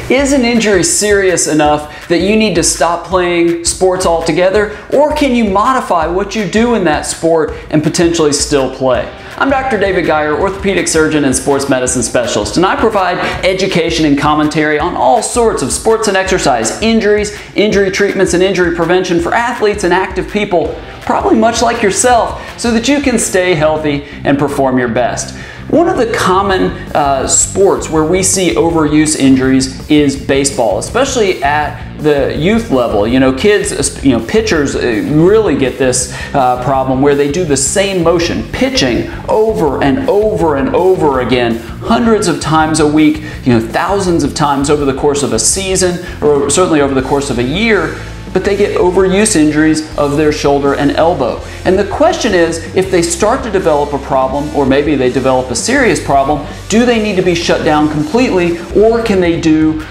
Is an injury serious enough that you need to stop playing sports altogether, or can you modify what you do in that sport and potentially still play? I'm Dr. David Geier, orthopedic surgeon and sports medicine specialist, and I provide education and commentary on all sorts of sports and exercise injuries, injury treatments, and injury prevention for athletes and active people, probably much like yourself, so that you can stay healthy and perform your best. One of the common sports where we see overuse injuries is baseball, especially at the youth level. You know, kids, pitchers really get this problem where they do the same motion, pitching over and over and over again, hundreds of times a week, thousands of times over the course of a season, or certainly over the course of a year. But they get overuse injuries of their shoulder and elbow. And the question is, if they start to develop a problem, or maybe they develop a serious problem, do they need to be shut down completely, or can they do,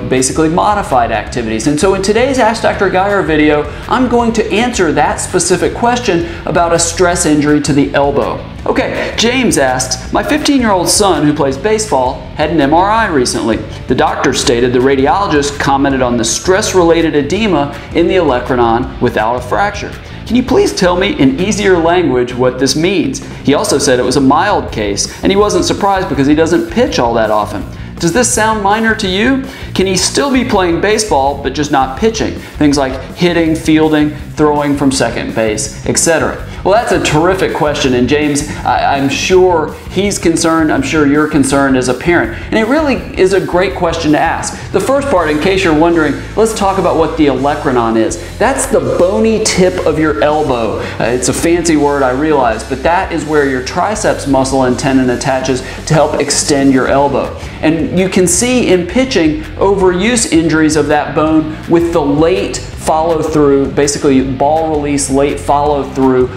basically modified activities? And so in today's Ask Dr. Geier video, I'm going to answer that specific question about a stress injury to the elbow. Okay, James asks, my 15-year-old son who plays baseball had an MRI recently. The doctor stated the radiologist commented on the stress-related edema in the olecranon without a fracture. Can you please tell me in easier language what this means? He also said it was a mild case, and he wasn't surprised because he doesn't pitch all that often. Does this sound minor to you? Can he still be playing baseball but just not pitching? Things like hitting, fielding, throwing from second base, etc. Well, that's a terrific question, and James, I'm sure he's concerned, I'm sure you're concerned as a parent, and it really is a great question to ask. The first part, in case you're wondering, let's talk about what the olecranon is. That's the bony tip of your elbow. It's a fancy word, I realize, but that is where your triceps muscle and tendon attaches to help extend your elbow. And you can see in pitching overuse injuries of that bone with the late follow-through, basically ball release, late follow-through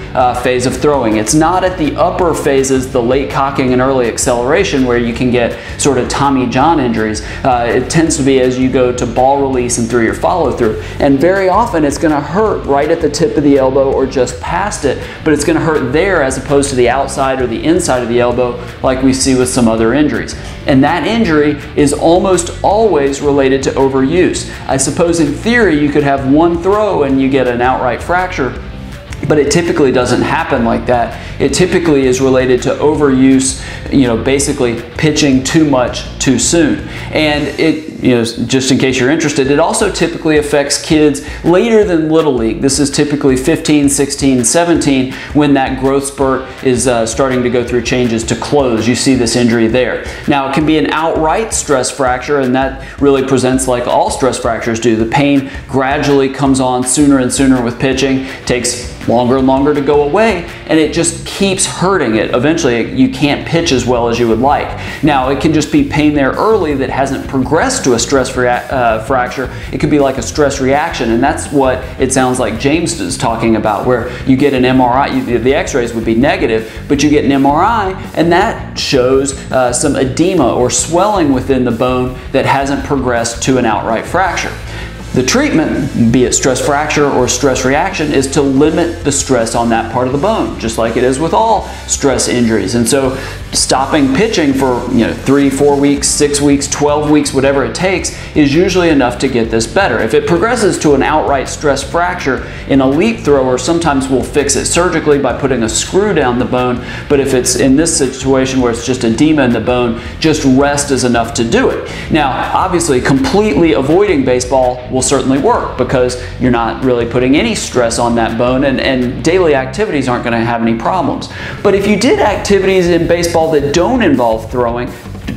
phase of throwing. It's not at the upper phases, the late cocking and early acceleration, where you can get sort of Tommy John injuries. It tends to be as you go to ball release and through your follow-through. And very often it's going to hurt right at the tip of the elbow or just past it, but it's going to hurt there as opposed to the outside or the inside of the elbow like we see with some other injuries. And that injury is almost always related to overuse. I suppose in theory you could have one throw and you get an outright fracture, but it typically doesn't happen like that. It typically is related to overuse, basically pitching too much too soon. And it, just in case you're interested, it also typically affects kids later than Little League. This is typically 15, 16, 17 when that growth spurt is starting to go through changes to close. You see this injury there. Now, it can be an outright stress fracture, and that really presents like all stress fractures do. The pain gradually comes on sooner and sooner with pitching, takes longer and longer to go away, and it just keeps hurting it. Eventually, you can't pitch as well as you would like. Now, it can just be pain there early that hasn't progressed to a stress fracture. It could be like a stress reaction, and that's what it sounds like James is talking about, where you get an MRI, the x-rays would be negative, but you get an MRI, and that shows some edema or swelling within the bone that hasn't progressed to an outright fracture. The treatment, be it stress fracture or stress reaction, is to limit the stress on that part of the bone, just like it is with all stress injuries. And so stopping pitching for 3, 4 weeks, 6 weeks, 12 weeks, whatever it takes, is usually enough to get this better. If it progresses to an outright stress fracture, an elite thrower sometimes will fix it surgically by putting a screw down the bone, but if it's in this situation where it's just edema in the bone, just rest is enough to do it. Now, obviously, completely avoiding baseball will certainly work because you're not really putting any stress on that bone, and daily activities aren't going to have any problems. But if you did activities in baseball that don't involve throwing,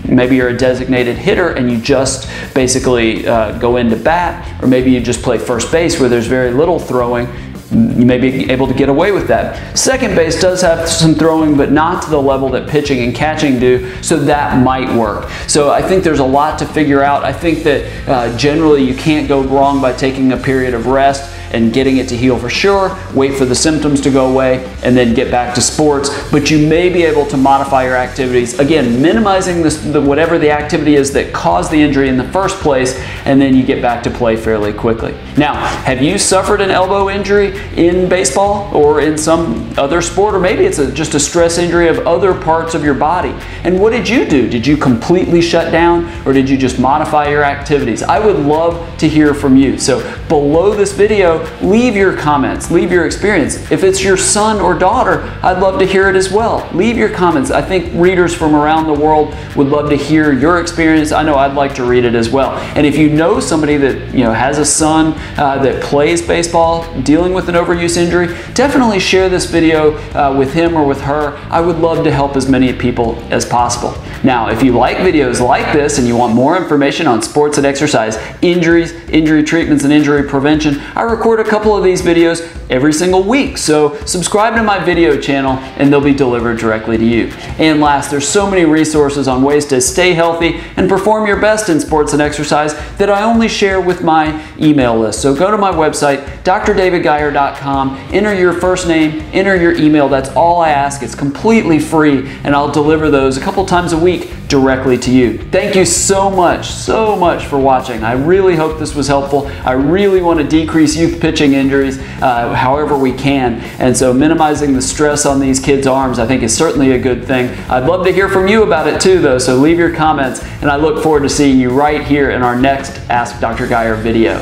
maybe you're a designated hitter and you just basically go into bat, or maybe you just play first base where there's very little throwing, you may be able to get away with that. Second base does have some throwing, but not to the level that pitching and catching do, so that might work. So I think there's a lot to figure out. I think that generally you can't go wrong by taking a period of rest. and getting it to heal for sure, wait for the symptoms to go away, and then get back to sports. But you may be able to modify your activities, again, minimizing whatever the activity is that caused the injury in the first place, and then you get back to play fairly quickly. Now, have you suffered an elbow injury in baseball or in some other sport, or maybe it's just a stress injury of other parts of your body? And what did you do? Did you completely shut down, or did you just modify your activities? I would love to hear from you. So below this video, leave your comments, leave your experience. If it's your son or daughter, I'd love to hear it as well. Leave your comments. I think readers from around the world would love to hear your experience. I know I'd like to read it as well. And if you know somebody that has a son that plays baseball dealing with an overuse injury, definitely share this video with him or with her. I would love to help as many people as possible. Now, if you like videos like this and you want more information on sports and exercise, injuries, injury treatments, and injury prevention, I record a couple of these videos every single week. So subscribe to my video channel and they'll be delivered directly to you. And last, there's so many resources on ways to stay healthy and perform your best in sports and exercise that I only share with my email list. So go to my website, drdavidgeier.com, enter your first name, enter your email. That's all I ask. It's completely free, and I'll deliver those a couple times a week directly to you. Thank you so much for watching. I really hope this was helpful. I really want to decrease youth pitching injuries however we can, and so minimizing the stress on these kids' arms I think is certainly a good thing. I'd love to hear from you about it too though, so leave your comments, and I look forward to seeing you right here in our next Ask Dr. Geier video.